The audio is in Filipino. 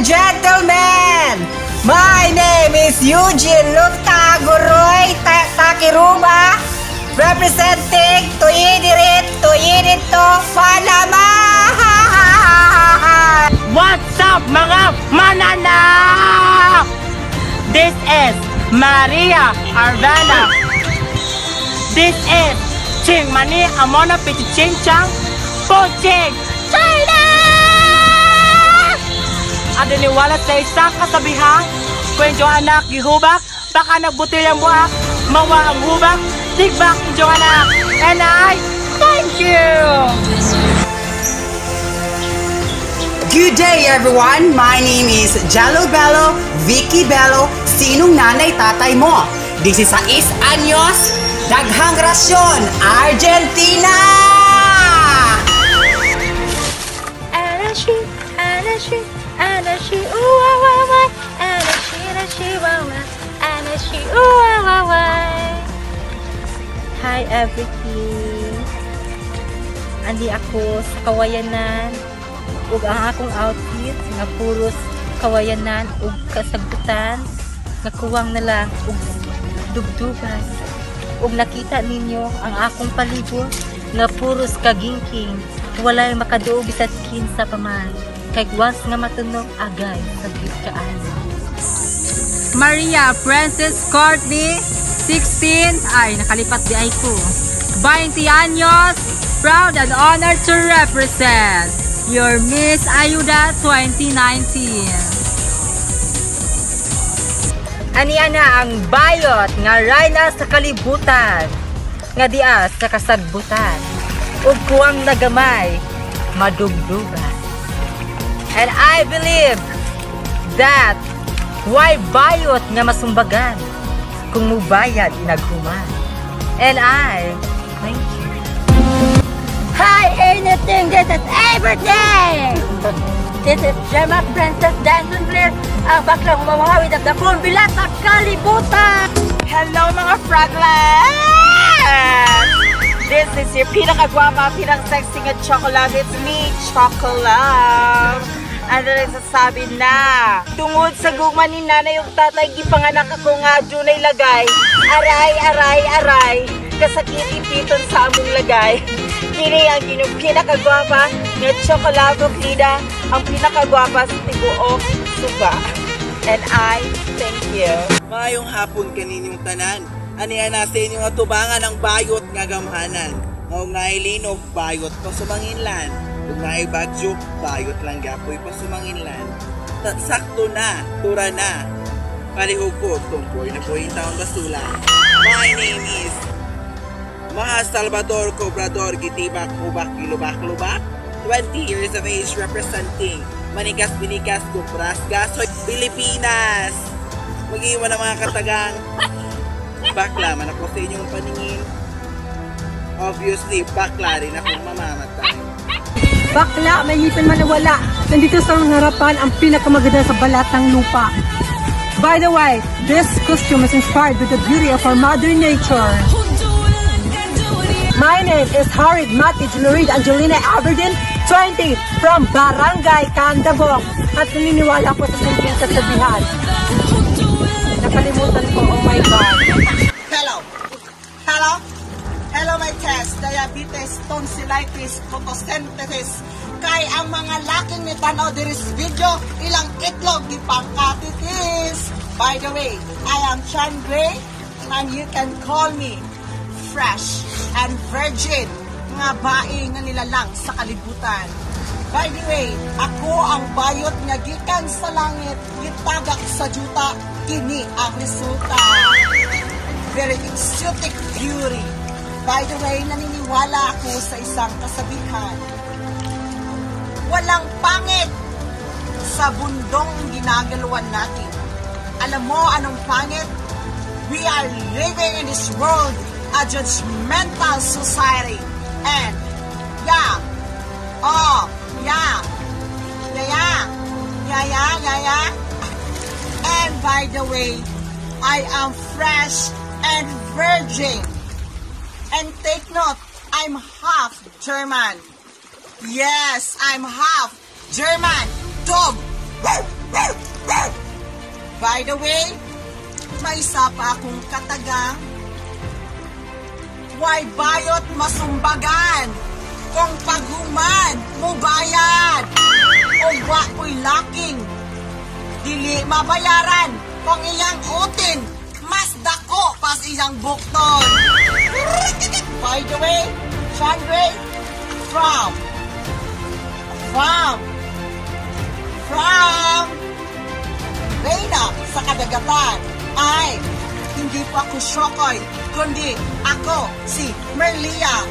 gentlemen, my name is Eugene Luftaguroy Takiruba, representing Tuyidirito Panama. What's up mga manana? This is Maria Arvana. This is Ching Mani Amona Pichiching Chang Poching China! At iniwala sa isang kasabihan, kung yung anak gihubak, baka nagbuti ang buhak, mawa ang hubak, tigbak yung anak. And I thank you! Good day everyone! My name is Jello Bello, Vicky Bello. Sinong nanay tatay mo? 16 anyos, daghang rasyon, Argentina! Anashi, uwawaway. Anashi, wawa. Anashi, uwawaway. Hi everything. Andi ako sa kawayanan. Ug ang akong outfit nga puros kawayanan ug kasagutan. Nakuwang na lang ug dugdugan. Ug nakita ninyo ang akong palibot nga puros kagingking. Walay makaduog sa skin sa paman. Kay once nga matunog agay sa kaan. Maria Princess Courtney, 16, ay nakalipat di ay ko. 20 anyos, proud and honored to represent your Miss Ayuda 2019. Aniya na ang bayot nga rayna sa kalibutan, nga dias sa kasagbutan, ug kuwang nagamay, madugdugan. And I believe that why bayot nga masumbagan kung mubayad naghuman. And I thank you. Hi, anything, this is everything! This is Gemma Princess Danton Blair, ang baklang mamahawid at dakong bilat sa kalibutan! Hello mga fraglets! This is your pinakagwapa, pinaka-sexy nga chocolate. It's me, Chocolate. Ano rin sasabi na? Tungod sa gugma ni nanay yung tatay, gipanganak ako nga dunay lagay. Aray, kasakit ipiton sa among lagay. Kini ang pinakagwapa nga Chocolate Lida, ang pinakagwapa sa Tiguok, Suba. And I thank you. Mayong hapon kaninyong tanan. Aniya na sa inyong atubangan ang bayot nga gamhanan. Ngaw nga ilinog, bayot pa sumanginlan. Kung nga ibagyo, bayot lang gapoy pa sumanginlan. Sakto na, tura na. Palihog ko, tumpoy na po yung taong basula. My name is Maha Salvador Cobrador Gitibak Ubak Gilubak 20 years of age, representing Manigas-Binigas Gumbrasgas, Pilipinas. Mag-iwan ng mga katagang bakla man ako sa inyong paningin. Obviously, bakla rin akong mamamatay. Bakla, may ngipin man na wala. Nandito sa harapan ang pinakamaganda sa balat ng lupa. By the way, this costume is inspired with the beauty of our Mother Nature. My name is Harid Mati Julurid Angelina Aberdeen, 20, from Barangay Candabong. At naniniwala ko sa simpleng kasabihan. Nakalimutan ko, oh my God. Hello my test, diabetes, tonsillitis, photosynthesis. Kay ang mga laking ni tanaw diris video, ilang itlog di pangkatitis. By the way, I am Chan Gray, and you can call me fresh and virgin, nga bae nga nilalang sa kalibutan. By the way, ako ang bayot nga gikan sa langit, gitagak sa juta, kini ang resulta. Very exotic beauty. By the way, naniniwala ako sa isang kasabihan. Walang pangit sa bundong ginagaluan natin. Alam mo anong pangit? We are living in this world, a judgmental society. And, And by the way, I am fresh and virgin. And take note, I'm half German. Yes, I'm half German. Dog. By the way, may isa pa akong katagang. Why bayot masumbagan? Kung paghuman mo bayad. O wapoy laking. Dili mabayaran. Kung iyang utin, mas dako pas iyang bukton. By the way, Chandre, from Reyna sa Kadagatan ay hindi po ako Shokoy, kundi ako si Merlia